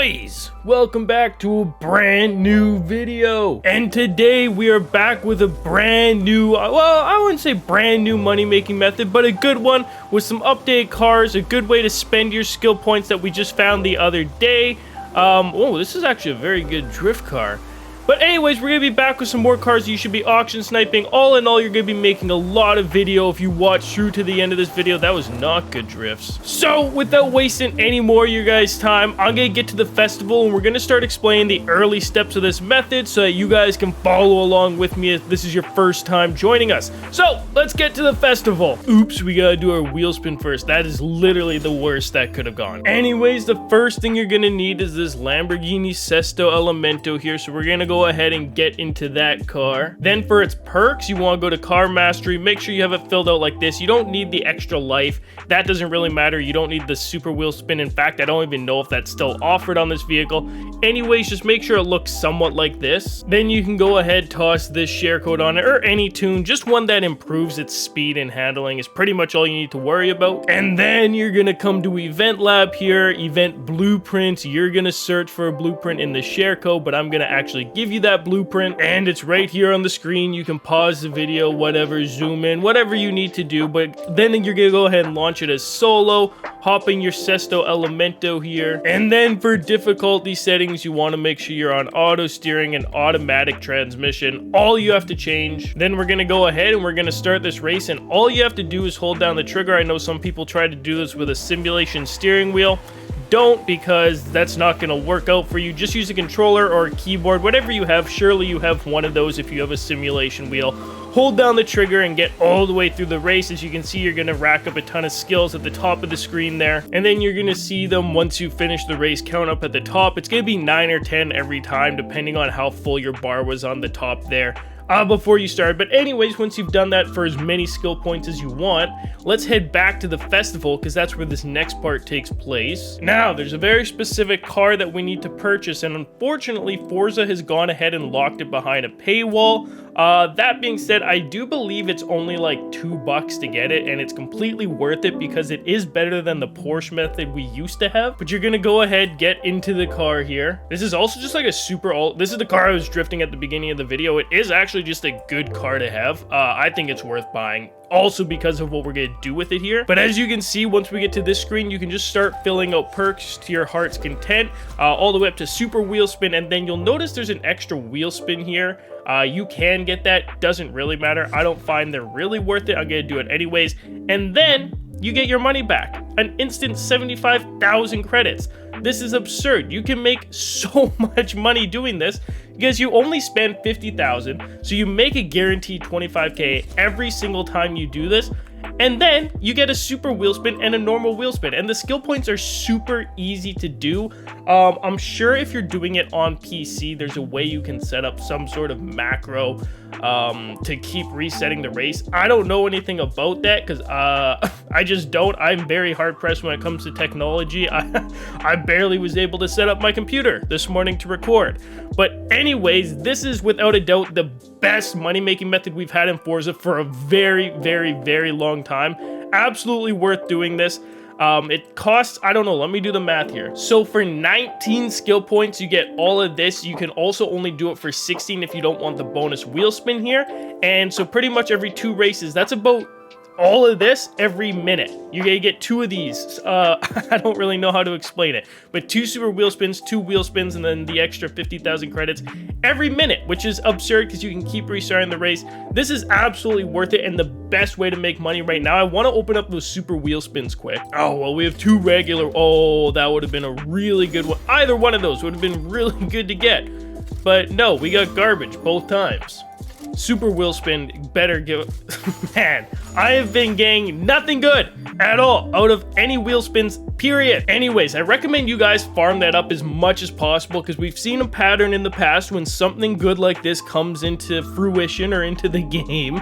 guys, welcome back to a brand new video, and today we are back with a brand new, well, I wouldn't say brand new money making method, but a good one with some updated cars, a good way to spend your skill points that we just found the other day. Oh, this is actually a very good drift car. But anyways, we're going to be back with some more cars you should be auction sniping. All in all, you're going to be making a lot of video if you watch through to the end of this video. That was not good drifts. So, without wasting any more of your guys' time, I'm going to get to the festival and we're going to start explaining the early steps of this method so that you guys can follow along with me if this is your first time joining us. So, let's get to the festival. Oops, we got to do our wheel spin first. That is literally the worst that could have gone. Anyways, the first thing you're going to need is this Lamborghini Sesto Elemento here. So, we're going to go ahead and get into that car. Then for its perks, you want to go to car mastery. Make sure you have it filled out like this. You don't need the extra life. That doesn't really matter. You don't need the super wheel spin. In fact, I don't even know if that's still offered on this vehicle. Anyways, just make sure it looks somewhat like this. Then you can go ahead, toss this share code on it, or any tune. Just one that improves its speed and handling is pretty much all you need to worry about. And then you're gonna come to Event Lab here, Event Blueprints. You're gonna search for a blueprint in the share code, but I'm gonna actually give you that blueprint, and it's right here on the screen. You can pause the video, whatever, zoom in, whatever you need to do, but then you're gonna go ahead and launch it as solo, hopping your Sesto Elemento here, and then for difficulty settings, you want to make sure you're on auto steering and automatic transmission. All you have to change. Then we're gonna go ahead and we're gonna start this race, and all you have to do is hold down the trigger. I know some people try to do this with a simulation steering wheel. Don't, because that's not going to work out for you. Just use a controller or a keyboard, whatever you have. Surely you have one of those if you have a simulation wheel. Hold down the trigger and get all the way through the race. As you can see, you're going to rack up a ton of skills at the top of the screen there. And then you're going to see them once you finish the race count up at the top. It's going to be 9 or 10 every time, depending on how full your bar was on the top there. Before you start. But anyways, once you've done that for as many skill points as you want, let's head back to the festival, because that's where this next part takes place. Now, there's a very specific car that we need to purchase, and unfortunately, Forza has gone ahead and locked it behind a paywall. That being said, I do believe it's only like $2 to get it, and it's completely worth it because it is better than the Porsche method we used to have. But you're gonna go ahead, get into the car here. This is also just like a this is the car I was drifting at the beginning of the video. It is actually just a good car to have. I think it's worth buying, also because of what we're going to do with it here. But as you can see, once we get to this screen, you can just start filling out perks to your heart's content, all the way up to super wheel spin, and then you'll notice there's an extra wheel spin here. You can get that, doesn't really matter. I don't find they're really worth it. I'm going to do it anyways. And then you get your money back, an instant 75,000 credits. This is absurd. You can make so much money doing this because you only spend 50,000, so you make a guaranteed 25k every single time you do this. And then you get a super wheel spin and a normal wheel spin, and the skill points are super easy to do. I'm sure if you're doing it on PC, there's a way you can set up some sort of macro to keep resetting the race. I don't know anything about that because I just don't. I'm very hard pressed when it comes to technology. I barely was able to set up my computer this morning to record. But anyways, this is without a doubt the best money making method we've had in Forza for a very, very, very long time. Absolutely worth doing this. It costs, I don't know, let me do the math here. So for 19 skill points, you get all of this. You can also only do it for 16 if you don't want the bonus wheel spin here. And so pretty much every 2 races, that's about all of this every minute. You're gonna get 2 of these. I don't really know how to explain it, but 2 super wheel spins, 2 wheel spins, and then the extra 50,000 credits every minute, which is absurd because you can keep restarting the race. This is absolutely worth it and the best way to make money right now. I want to open up those super wheel spins quick. Oh, well, we have 2 regular. Oh, that would have been a really good one. Either one of those would have been really good to get. But no, we got garbage both times. Super wheel spin better give. Man, I have been getting nothing good at all out of any wheel spins, period. Anyways, I recommend you guys farm that up as much as possible because we've seen a pattern in the past when something good like this comes into fruition or into the game.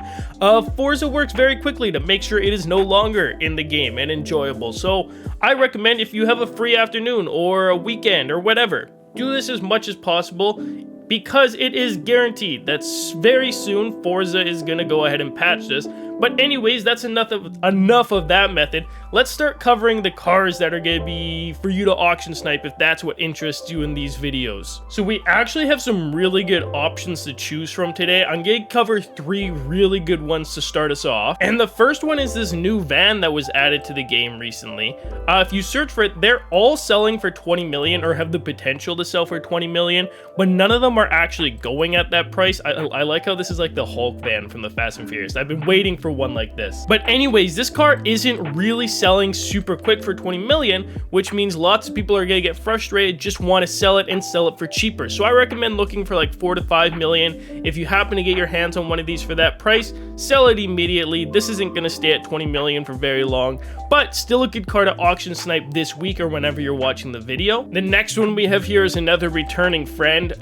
Forza works very quickly to make sure it is no longer in the game and enjoyable. So I recommend, if you have a free afternoon or a weekend or whatever, do this as much as possible, because it is guaranteed that very soon Forza is going to go ahead and patch this. But anyways, that's enough of that method. Let's start covering the cars that are going to be for you to auction snipe if that's what interests you in these videos. So we actually have some really good options to choose from today. I'm going to cover 3 really good ones to start us off. And the first one is this new van that was added to the game recently. If you search for it, they're all selling for 20 million or have the potential to sell for 20 million, but none of them are actually going at that price. I like how this is like the Hulk van from the Fast and Furious. I've been waiting for one like this. But anyways, this car isn't really selling super quick for 20 million, which means lots of people are going to get frustrated, just want to sell it and sell it for cheaper. So I recommend looking for like 4 to 5 million. If you happen to get your hands on one of these for that price, sell it immediately. This isn't going to stay at 20 million for very long, but still a good car to auction snipe this week or whenever you're watching the video. The next one we have here is another returning friend.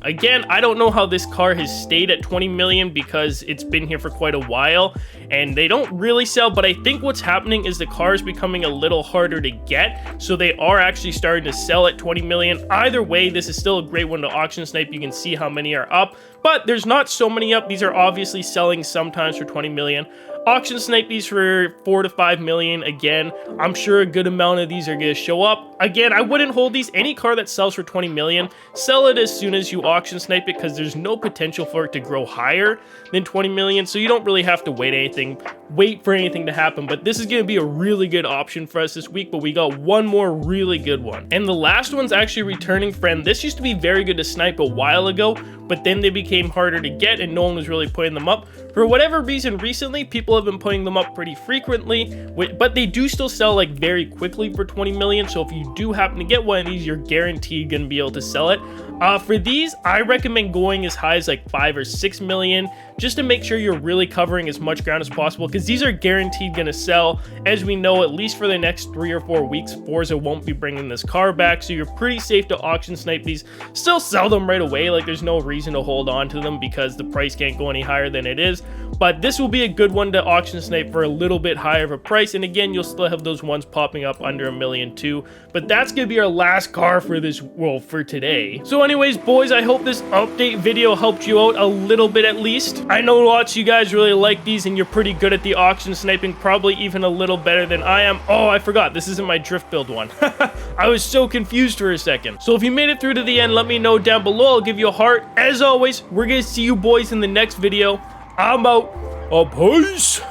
Again, I don't know how this car has stayed at 20 million because it's been here for quite a while and they don't really sell, but I think what's happening is the car is becoming a little harder to get, so they are actually starting to sell at 20 million. Either way, this is still a great one to auction snipe. You can see how many are up, but there's not so many up. These are obviously selling sometimes for 20 million. Auction snipe these for 4 to 5 million. Again, I'm sure a good amount of these are going to show up. Again, I wouldn't hold these. Any car that sells for 20 million, sell it as soon as you auction snipe it because there's no potential for it to grow higher than 20 million, so you don't really have to wait for anything to happen. But this is going to be a really good option for us this week, but we got one more really good one. And the last one's actually returning friend. This used to be very good to snipe a while ago, but then they became harder to get and no one was really putting them up. For whatever reason, recently, people have been putting them up pretty frequently, but they do still sell like very quickly for 20 million. So if you do happen to get one of these, you're guaranteed going to be able to sell it. For these, I recommend going as high as like 5 or 6 million, just to make sure you're really covering as much ground as possible, because these are guaranteed going to sell. As we know, at least for the next 3 or 4 weeks, Forza won't be bringing this car back, so you're pretty safe to auction snipe these. Still sell them right away, like there's no reason to hold on to them because the price can't go any higher than it is. But this will be a good one to auction snipe for a little bit higher of a price, and again, you'll still have those ones popping up under $1 million too. But that's going to be our last car for this, well, for today. So anyways, boys, I hope this update video helped you out a little bit at least. I know lots of you guys really like these and you're pretty good at the auction sniping, probably even a little better than I am. Oh, I forgot, this isn't my drift build one. I was so confused for a second. So if you made it through to the end, let me know down below. I'll give you a heart. As always, we're going to see you boys in the next video. I'm out. Peace.